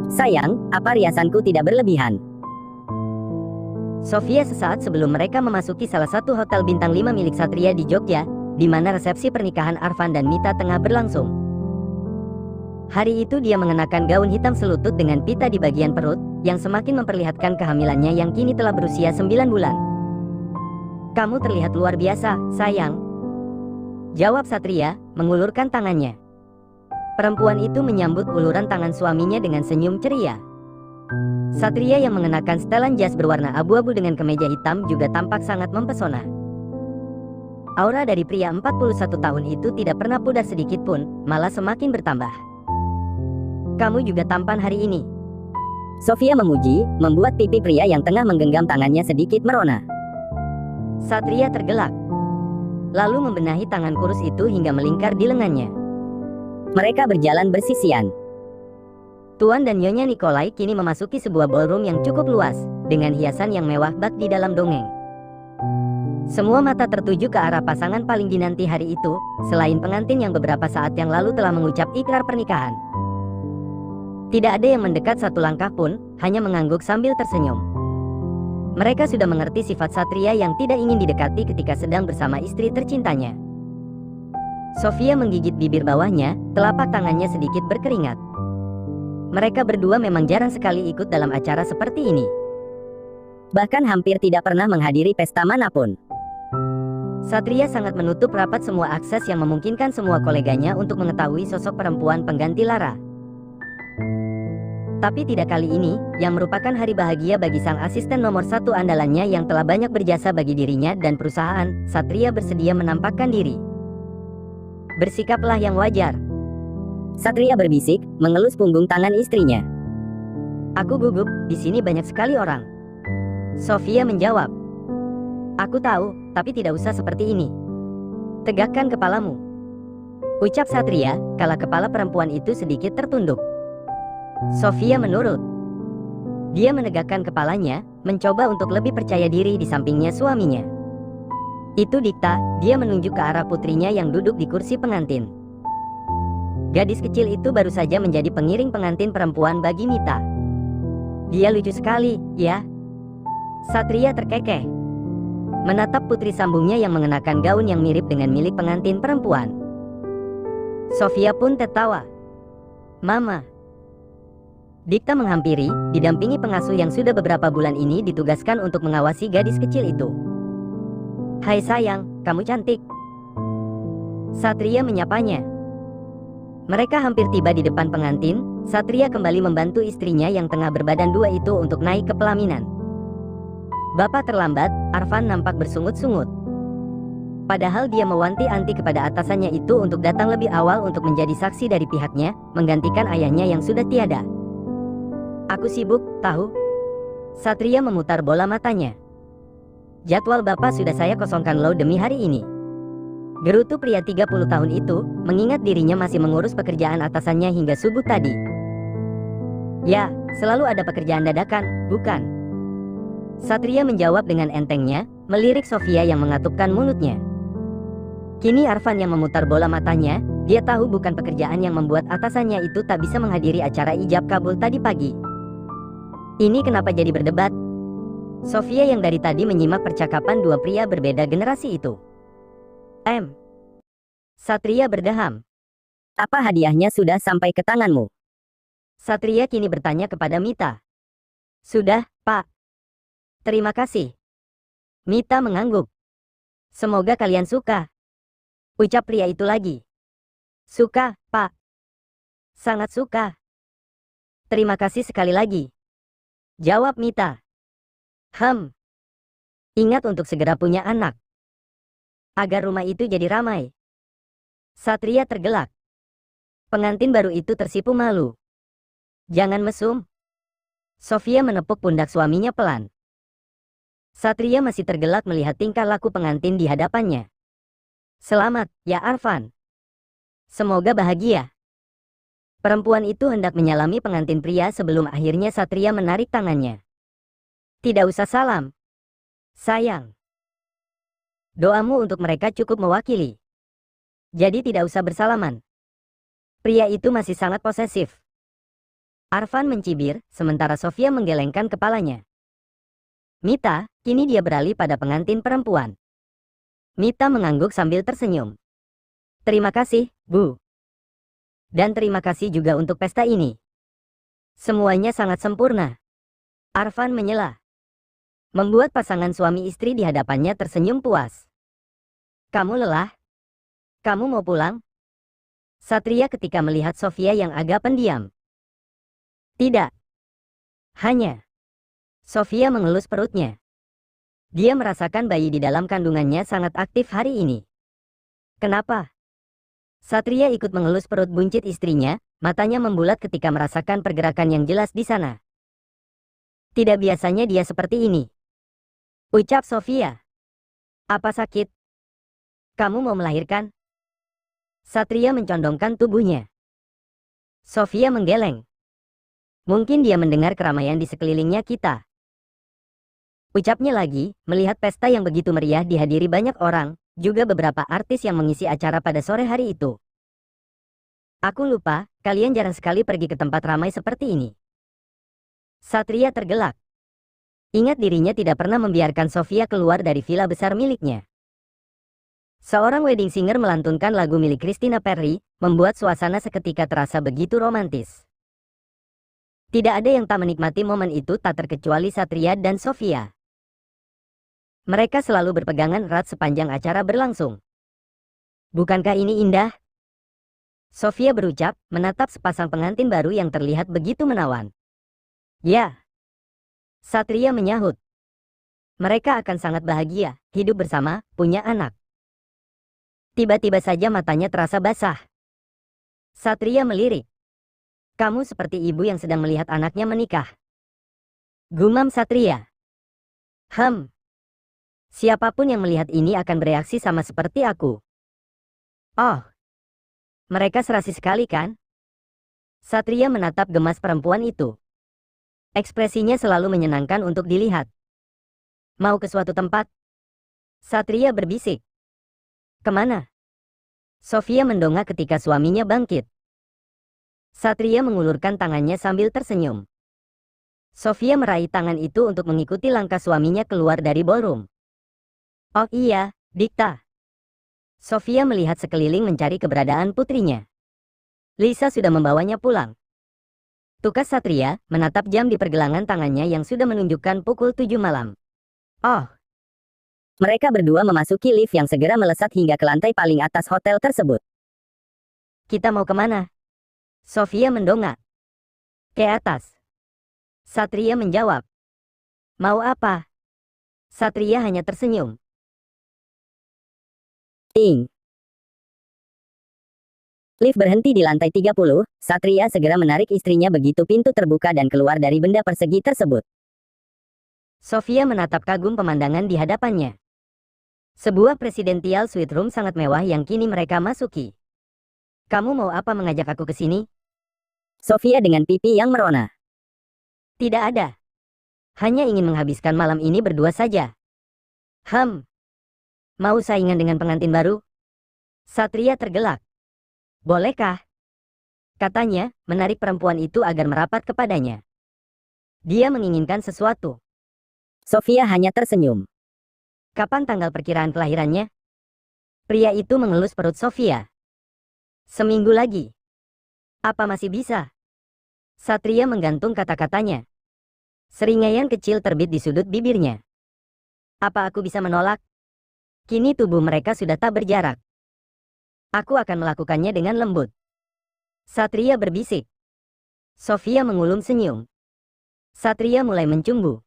Sayang, apa riasanku tidak berlebihan? Sofia sesaat sebelum mereka memasuki salah satu hotel bintang 5 milik Satria di Jogja, di mana resepsi pernikahan Arfan dan Mita tengah berlangsung. Hari itu dia mengenakan gaun hitam selutut dengan pita di bagian perut, yang semakin memperlihatkan kehamilannya yang kini telah berusia 9 bulan. "Kamu terlihat luar biasa, sayang," jawab Satria, mengulurkan tangannya. Perempuan itu menyambut uluran tangan suaminya dengan senyum ceria. Satria yang mengenakan setelan jas berwarna abu-abu dengan kemeja hitam juga tampak sangat mempesona. Aura dari pria 41 tahun itu tidak pernah pudar sedikit pun, malah semakin bertambah. "Kamu juga tampan hari ini," Sofia memuji, membuat pipi pria yang tengah menggenggam tangannya sedikit merona. Satria tergelak, lalu membenahi tangan kurus itu hingga melingkar di lengannya. Mereka berjalan bersisian. Tuan dan Nyonya Nikolai kini memasuki sebuah ballroom yang cukup luas, dengan hiasan yang mewah bak di dalam dongeng. Semua mata tertuju ke arah pasangan paling dinanti hari itu, selain pengantin yang beberapa saat yang lalu telah mengucap ikrar pernikahan. Tidak ada yang mendekat satu langkah pun, hanya mengangguk sambil tersenyum. Mereka sudah mengerti sifat Satria yang tidak ingin didekati ketika sedang bersama istri tercintanya. Sofia menggigit bibir bawahnya, telapak tangannya sedikit berkeringat. Mereka berdua memang jarang sekali ikut dalam acara seperti ini. Bahkan hampir tidak pernah menghadiri pesta manapun. Satria sangat menutup rapat semua akses yang memungkinkan semua koleganya untuk mengetahui sosok perempuan pengganti Lara. Tapi tidak kali ini, yang merupakan hari bahagia bagi sang asisten nomor 1 andalannya yang telah banyak berjasa bagi dirinya dan perusahaan, Satria bersedia menampakkan diri. "Bersikaplah yang wajar," Satria berbisik, mengelus punggung tangan istrinya. "Aku gugup, di sini banyak sekali orang," Sofia menjawab. "Aku tahu, tapi tidak usah seperti ini. Tegakkan kepalamu," ucap Satria, kala kepala perempuan itu sedikit tertunduk. Sofia menurut. Dia menegakkan kepalanya, mencoba untuk lebih percaya diri di sampingnya suaminya. "Itu Dikta," dia menunjuk ke arah putrinya yang duduk di kursi pengantin. Gadis kecil itu baru saja menjadi pengiring pengantin perempuan bagi Mita. "Dia lucu sekali, ya?" Satria terkekeh, menatap putri sambungnya yang mengenakan gaun yang mirip dengan milik pengantin perempuan. Sofia pun tertawa. "Mama." Dikta menghampiri, didampingi pengasuh yang sudah beberapa bulan ini ditugaskan untuk mengawasi gadis kecil itu. "Hai sayang, kamu cantik," Satria menyapanya. Mereka hampir tiba di depan pengantin. Satria kembali membantu istrinya yang tengah berbadan dua itu untuk naik ke pelaminan. "Bapak terlambat," Arfan nampak bersungut-sungut. Padahal dia mewanti-wanti kepada atasannya itu untuk datang lebih awal untuk menjadi saksi dari pihaknya, menggantikan ayahnya yang sudah tiada. "Aku sibuk, tahu?" Satria memutar bola matanya. "Jadwal bapak sudah saya kosongkan loh demi hari ini," gerutu pria 30 tahun itu, mengingat dirinya masih mengurus pekerjaan atasannya hingga subuh tadi. "Ya, selalu ada pekerjaan dadakan, bukan?" Satria menjawab dengan entengnya, melirik Sofia yang mengatupkan mulutnya. Kini Arfan yang memutar bola matanya, dia tahu bukan pekerjaan yang membuat atasannya itu tak bisa menghadiri acara ijab kabul tadi pagi. Ini kenapa jadi berdebat? Sofia yang dari tadi menyimak percakapan dua pria berbeda generasi itu. Satria berdeham. "Apa hadiahnya sudah sampai ke tanganmu?" Satria kini bertanya kepada Mita. "Sudah, Pak. Terima kasih." Mita mengangguk. "Semoga kalian suka," ucap pria itu lagi. "Suka, Pak. Sangat suka." "Terima kasih sekali lagi," jawab Mita. Ingat untuk segera punya anak, agar rumah itu jadi ramai." Satria tergelak. Pengantin baru itu tersipu malu. "Jangan mesum." Sofia menepuk pundak suaminya pelan. Satria masih tergelak melihat tingkah laku pengantin di hadapannya. "Selamat, ya Arfan. Semoga bahagia." Perempuan itu hendak menyalami pengantin pria sebelum akhirnya Satria menarik tangannya. "Tidak usah salam, sayang. Doamu untuk mereka cukup mewakili. Jadi tidak usah bersalaman." Pria itu masih sangat posesif. Arfan mencibir, sementara Sofia menggelengkan kepalanya. Mita, kini dia beralih pada pengantin perempuan. Mita mengangguk sambil tersenyum. Terima kasih, Bu. Dan terima kasih juga untuk pesta ini. Semuanya sangat sempurna. Arfan menyela. Membuat pasangan suami istri di hadapannya tersenyum puas. Kamu lelah? Kamu mau pulang? Satria ketika melihat Sofia yang agak pendiam. Tidak. Hanya. Sofia mengelus perutnya. Dia merasakan bayi di dalam kandungannya sangat aktif hari ini. Kenapa? Satria ikut mengelus perut buncit istrinya, matanya membulat ketika merasakan pergerakan yang jelas di sana. Tidak biasanya dia seperti ini. Ucap Sofia. Apa sakit? Kamu mau melahirkan? Satria mencondongkan tubuhnya. Sofia menggeleng. Mungkin dia mendengar keramaian di sekelilingnya kita. Ucapnya lagi, melihat pesta yang begitu meriah dihadiri banyak orang, juga beberapa artis yang mengisi acara pada sore hari itu. Aku lupa, kalian jarang sekali pergi ke tempat ramai seperti ini. Satria tergelak. Ingat dirinya tidak pernah membiarkan Sofia keluar dari villa besar miliknya. Seorang wedding singer melantunkan lagu milik Christina Perri, membuat suasana seketika terasa begitu romantis. Tidak ada yang tak menikmati momen itu tak terkecuali Satria dan Sofia. Mereka selalu berpegangan erat sepanjang acara berlangsung. Bukankah ini indah? Sofia berucap, menatap sepasang pengantin baru yang terlihat begitu menawan. Ya. Satria menyahut. Mereka akan sangat bahagia, hidup bersama, punya anak. Tiba-tiba saja matanya terasa basah. Satria melirik. Kamu seperti ibu yang sedang melihat anaknya menikah. Gumam Satria. Siapapun yang melihat ini akan bereaksi sama seperti aku. Oh. Mereka serasi sekali kan? Satria menatap gemas perempuan itu. Ekspresinya selalu menyenangkan untuk dilihat. Mau ke suatu tempat? Satria berbisik. Kemana? Sofia mendongak ketika suaminya bangkit. Satria mengulurkan tangannya sambil tersenyum. Sofia meraih tangan itu untuk mengikuti langkah suaminya keluar dari ballroom. Oh iya, Dikta. Sofia melihat sekeliling mencari keberadaan putrinya. Lisa sudah membawanya pulang. Tukas Satria menatap jam di pergelangan tangannya yang sudah menunjukkan pukul 7 malam. Oh. Mereka berdua memasuki lift yang segera melesat hingga ke lantai paling atas hotel tersebut. Kita mau kemana? Sofia mendongak. Ke atas. Satria menjawab. Mau apa? Satria hanya tersenyum. Ting. Lift berhenti di lantai 30, Satria segera menarik istrinya begitu pintu terbuka dan keluar dari benda persegi tersebut. Sofia menatap kagum pemandangan di hadapannya. Sebuah presidential suite room sangat mewah yang kini mereka masuki. Kamu mau apa mengajak aku ke sini? Sofia dengan pipi yang merona. Tidak ada. Hanya ingin menghabiskan malam ini berdua saja. Mau saingan dengan pengantin baru? Satria tergelak. Bolehkah? Katanya, menarik perempuan itu agar merapat kepadanya. Dia menginginkan sesuatu. Sofia hanya tersenyum. Kapan tanggal perkiraan kelahirannya? Pria itu mengelus perut Sofia. Seminggu lagi. Apa masih bisa? Satria menggantung kata-katanya. Seringaian kecil terbit di sudut bibirnya. Apa aku bisa menolak? Kini tubuh mereka sudah tak berjarak. Aku akan melakukannya dengan lembut. Satria berbisik. Sofia mengulum senyum. Satria mulai mencumbu.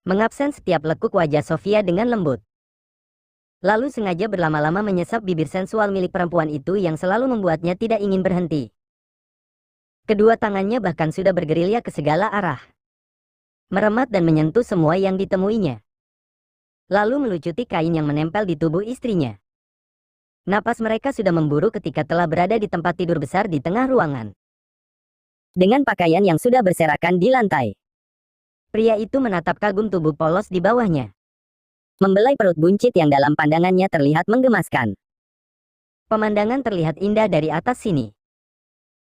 Mengabsen setiap lekuk wajah Sofia dengan lembut. Lalu sengaja berlama-lama menyesap bibir sensual milik perempuan itu yang selalu membuatnya tidak ingin berhenti. Kedua tangannya bahkan sudah bergerilya ke segala arah. Meremat dan menyentuh semua yang ditemuinya. Lalu melucuti kain yang menempel di tubuh istrinya. Napas mereka sudah memburu ketika telah berada di tempat tidur besar di tengah ruangan. Dengan pakaian yang sudah berserakan di lantai. Pria itu menatap kagum tubuh polos di bawahnya. Membelai perut buncit yang dalam pandangannya terlihat menggemaskan. Pemandangan terlihat indah dari atas sini.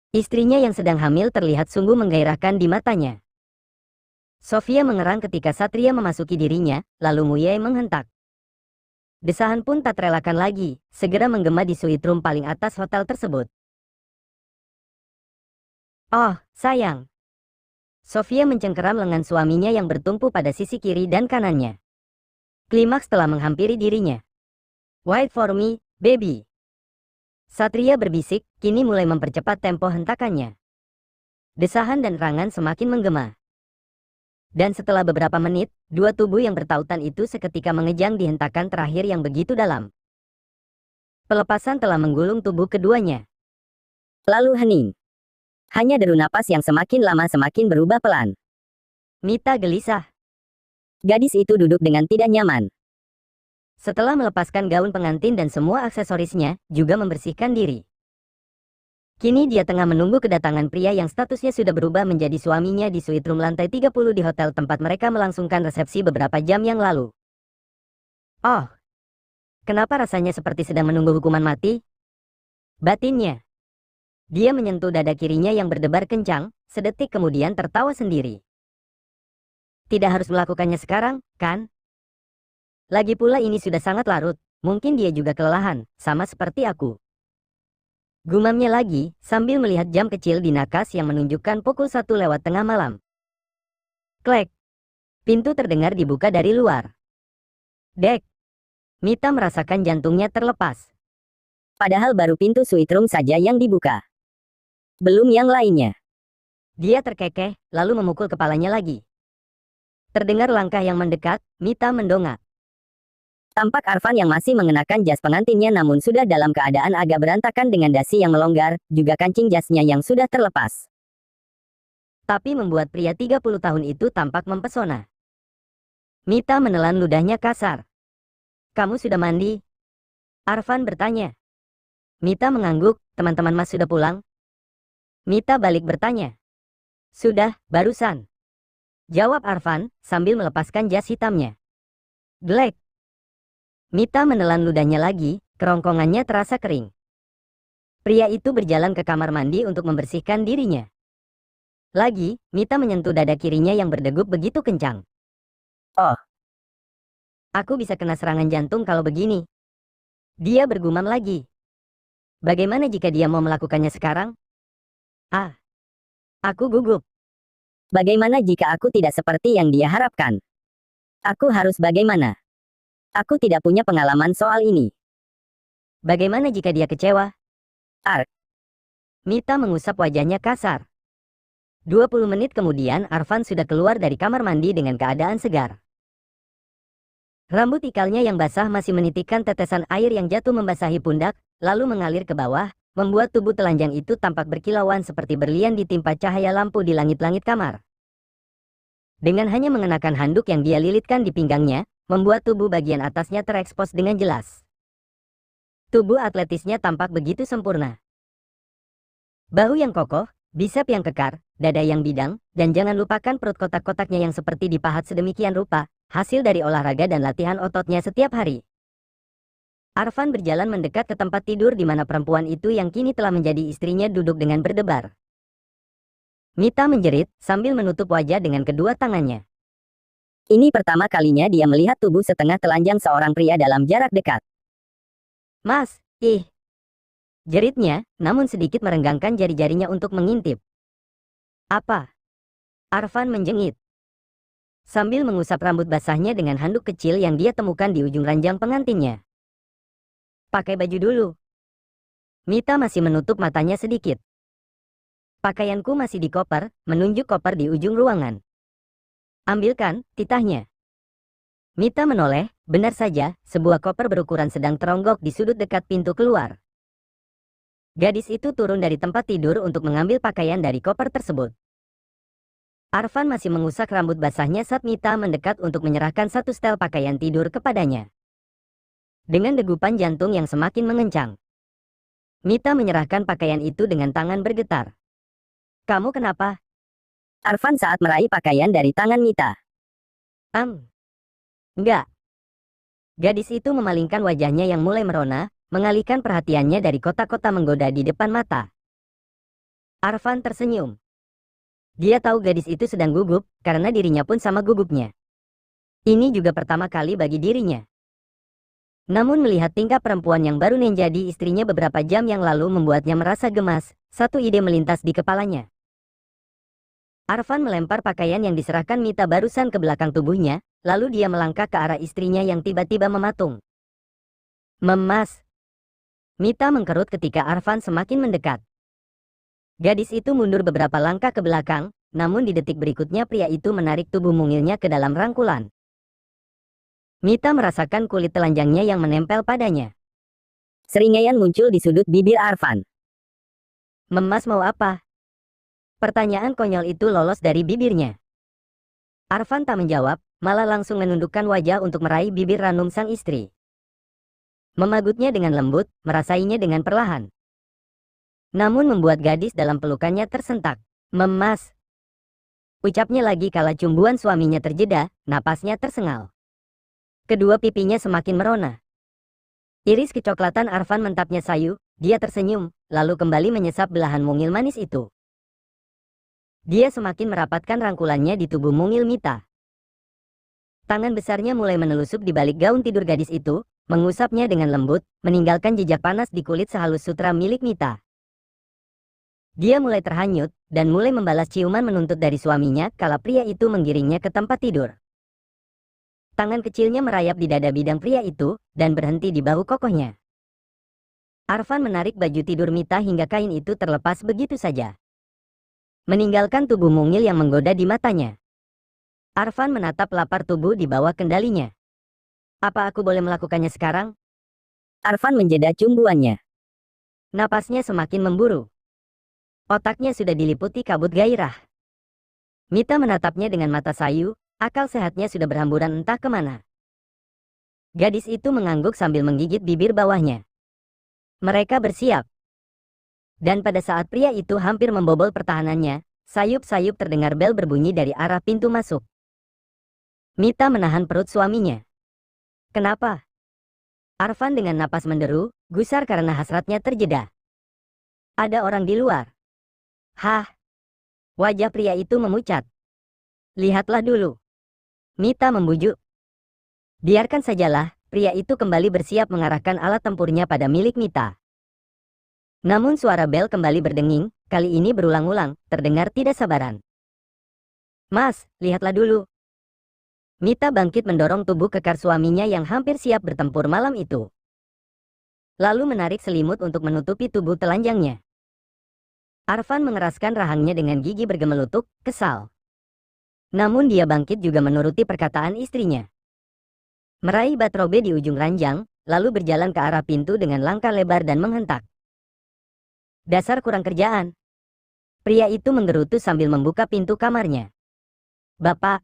Istrinya yang sedang hamil terlihat sungguh menggairahkan di matanya. Sofia mengerang ketika Satria memasuki dirinya, lalu Muye menghentak. Desahan pun tak terelakkan lagi, segera menggema di suite room paling atas hotel tersebut. Oh, sayang. Sofia mencengkeram lengan suaminya yang bertumpu pada sisi kiri dan kanannya. Klimaks telah menghampiri dirinya. Wait for me, baby. Satria berbisik, kini mulai mempercepat tempo hentakannya. Desahan dan rangan semakin menggema. Dan setelah beberapa menit, dua tubuh yang bertautan itu seketika mengejang di hentakan terakhir yang begitu dalam. Pelepasan telah menggulung tubuh keduanya. Lalu hening. Hanya deru napas yang semakin lama semakin berubah pelan. Mita gelisah. Gadis itu duduk dengan tidak nyaman. Setelah melepaskan gaun pengantin dan semua aksesorisnya, juga membersihkan diri. Kini dia tengah menunggu kedatangan pria yang statusnya sudah berubah menjadi suaminya di suite room lantai 30 di hotel tempat mereka melangsungkan resepsi beberapa jam yang lalu. Oh, kenapa rasanya seperti sedang menunggu hukuman mati? Batinnya. Dia menyentuh dada kirinya yang berdebar kencang, sedetik kemudian tertawa sendiri. Tidak harus melakukannya sekarang, kan? Lagi pula ini sudah sangat larut, mungkin dia juga kelelahan, sama seperti aku. Gumamnya lagi, sambil melihat jam kecil di nakas yang menunjukkan pukul 1 lewat tengah malam. Klek. Pintu terdengar dibuka dari luar. Dek. Mita merasakan jantungnya terlepas. Padahal baru pintu suite room saja yang dibuka. Belum yang lainnya. Dia terkekeh, lalu memukul kepalanya lagi. Terdengar langkah yang mendekat, Mita mendongak. Tampak Arfan yang masih mengenakan jas pengantinnya namun sudah dalam keadaan agak berantakan dengan dasi yang melonggar, juga kancing jasnya yang sudah terlepas. Tapi membuat pria 30 tahun itu tampak mempesona. Mita menelan ludahnya kasar. Kamu sudah mandi? Arfan bertanya. Mita mengangguk, teman-teman Mas sudah pulang? Mita balik bertanya. Sudah, barusan. Jawab Arfan, sambil melepaskan jas hitamnya. Glek. Mita menelan ludahnya lagi, kerongkongannya terasa kering. Pria itu berjalan ke kamar mandi untuk membersihkan dirinya. Lagi, Mita menyentuh dada kirinya yang berdegup begitu kencang. Oh. Aku bisa kena serangan jantung kalau begini. Dia bergumam lagi. Bagaimana jika dia mau melakukannya sekarang? Ah. Aku gugup. Bagaimana jika aku tidak seperti yang dia harapkan? Aku harus bagaimana? Aku tidak punya pengalaman soal ini. Bagaimana jika dia kecewa? Mita mengusap wajahnya kasar. 20 menit kemudian Arfan sudah keluar dari kamar mandi dengan keadaan segar. Rambut ikalnya yang basah masih menitikkan tetesan air yang jatuh membasahi pundak, lalu mengalir ke bawah, membuat tubuh telanjang itu tampak berkilauan seperti berlian ditimpa cahaya lampu di langit-langit kamar. Dengan hanya mengenakan handuk yang dia lilitkan di pinggangnya, membuat tubuh bagian atasnya terekspos dengan jelas. Tubuh atletisnya tampak begitu sempurna. Bahu yang kokoh, bisep yang kekar, dada yang bidang, dan jangan lupakan perut kotak-kotaknya yang seperti dipahat sedemikian rupa, hasil dari olahraga dan latihan ototnya setiap hari. Arfan berjalan mendekat ke tempat tidur di mana perempuan itu yang kini telah menjadi istrinya duduk dengan berdebar. Mita menjerit, sambil menutup wajah dengan kedua tangannya. Ini pertama kalinya dia melihat tubuh setengah telanjang seorang pria dalam jarak dekat. Mas, ih. Jeritnya, namun sedikit merenggangkan jari-jarinya untuk mengintip. Apa? Arfan menjengit. Sambil mengusap rambut basahnya dengan handuk kecil yang dia temukan di ujung ranjang pengantinnya. Pakai baju dulu. Mita masih menutup matanya sedikit. Pakaianku masih di koper, menunjuk koper di ujung ruangan. Ambilkan, titahnya. Mita menoleh, benar saja, sebuah koper berukuran sedang teronggok di sudut dekat pintu keluar. Gadis itu turun dari tempat tidur untuk mengambil pakaian dari koper tersebut. Arfan masih mengusap rambut basahnya saat Mita mendekat untuk menyerahkan satu setel pakaian tidur kepadanya. Dengan degupan jantung yang semakin mengencang. Mita menyerahkan pakaian itu dengan tangan bergetar. Kamu kenapa? Arfan saat meraih pakaian dari tangan Mita. Enggak. Gadis itu memalingkan wajahnya yang mulai merona, mengalihkan perhatiannya dari kota-kota menggoda di depan mata. Arfan tersenyum. Dia tahu gadis itu sedang gugup, karena dirinya pun sama gugupnya. Ini juga pertama kali bagi dirinya. Namun melihat tingkah perempuan yang baru menjadi istrinya beberapa jam yang lalu membuatnya merasa gemas. Satu ide melintas di kepalanya. Arfan melempar pakaian yang diserahkan Mita barusan ke belakang tubuhnya, lalu dia melangkah ke arah istrinya yang tiba-tiba mematung. Memas. Mita mengkerut ketika Arfan semakin mendekat. Gadis itu mundur beberapa langkah ke belakang, namun di detik berikutnya pria itu menarik tubuh mungilnya ke dalam rangkulan. Mita merasakan kulit telanjangnya yang menempel padanya. Seringaian muncul di sudut bibir Arfan. Memas mau apa? Pertanyaan konyol itu lolos dari bibirnya. Arfan tak menjawab, malah langsung menundukkan wajah untuk meraih bibir ranum sang istri. Memagutnya dengan lembut, merasainya dengan perlahan. Namun membuat gadis dalam pelukannya tersentak. Memas. Ucapnya lagi kala cumbuan suaminya terjeda, napasnya tersengal. Kedua pipinya semakin merona. Iris kecoklatan Arfan mentapnya sayu, dia tersenyum, lalu kembali menyesap belahan mungil manis itu. Dia semakin merapatkan rangkulannya di tubuh mungil Mita. Tangan besarnya mulai menelusup di balik gaun tidur gadis itu, mengusapnya dengan lembut, meninggalkan jejak panas di kulit sehalus sutra milik Mita. Dia mulai terhanyut, dan mulai membalas ciuman menuntut dari suaminya kala pria itu menggiringnya ke tempat tidur. Tangan kecilnya merayap di dada bidang pria itu, dan berhenti di bahu kokohnya. Arfan menarik baju tidur Mita hingga kain itu terlepas begitu saja. Meninggalkan tubuh mungil yang menggoda di matanya. Arfan menatap lapar tubuh di bawah kendalinya. Apa aku boleh melakukannya sekarang? Arfan menjeda cumbuannya. Napasnya semakin memburu. Otaknya sudah diliputi kabut gairah. Mita menatapnya dengan mata sayu, akal sehatnya sudah berhamburan entah kemana. Gadis itu mengangguk sambil menggigit bibir bawahnya. Mereka bersiap. Dan pada saat pria itu hampir membobol pertahanannya, sayup-sayup terdengar bel berbunyi dari arah pintu masuk. Mita menahan perut suaminya. Kenapa? Arfan dengan napas menderu, gusar karena hasratnya terjeda. Ada orang di luar. Hah? Wajah pria itu memucat. Lihatlah dulu. Mita membujuk. Biarkan sajalah, pria itu kembali bersiap mengarahkan alat tempurnya pada milik Mita. Namun suara bel kembali berdenging, kali ini berulang-ulang, terdengar tidak sabaran. Mas, lihatlah dulu. Mita bangkit mendorong tubuh kekar suaminya yang hampir siap bertempur malam itu. Lalu menarik selimut untuk menutupi tubuh telanjangnya. Arfan mengeraskan rahangnya dengan gigi bergemelutuk, kesal. Namun dia bangkit juga menuruti perkataan istrinya. Meraih batrobe di ujung ranjang, lalu berjalan ke arah pintu dengan langkah lebar dan menghentak. Dasar kurang kerjaan. Pria itu menggerutu sambil membuka pintu kamarnya. Bapak.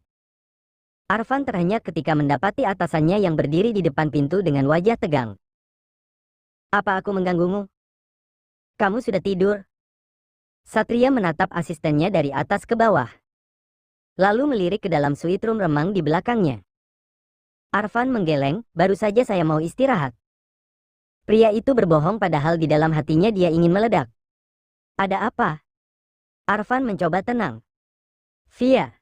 Arfan terhenyak ketika mendapati atasannya yang berdiri di depan pintu dengan wajah tegang. Apa aku mengganggumu? Kamu sudah tidur? Satria menatap asistennya dari atas ke bawah. Lalu melirik ke dalam suite room remang di belakangnya. Arfan menggeleng, baru saja saya mau istirahat. Pria itu berbohong padahal di dalam hatinya dia ingin meledak. Ada apa? Arfan mencoba tenang. Via.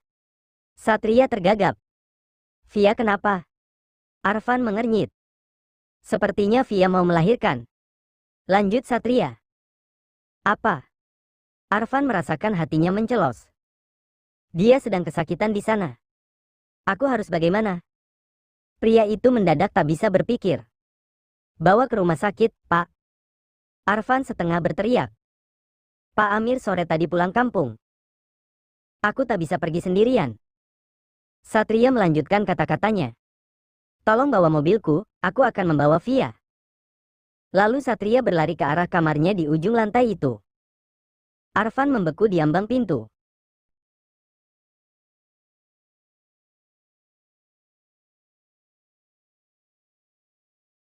Satria tergagap. Via kenapa? Arfan mengernyit. Sepertinya Via mau melahirkan. Lanjut Satria. Apa? Arfan merasakan hatinya mencelos. Dia sedang kesakitan di sana. Aku harus bagaimana? Pria itu mendadak tak bisa berpikir. Bawa ke rumah sakit, Pak. Arfan setengah berteriak. Pak Amir sore tadi pulang kampung. Aku tak bisa pergi sendirian. Satria melanjutkan kata-katanya. Tolong bawa mobilku, aku akan membawa Via. Lalu Satria berlari ke arah kamarnya di ujung lantai itu. Arfan membeku di ambang pintu.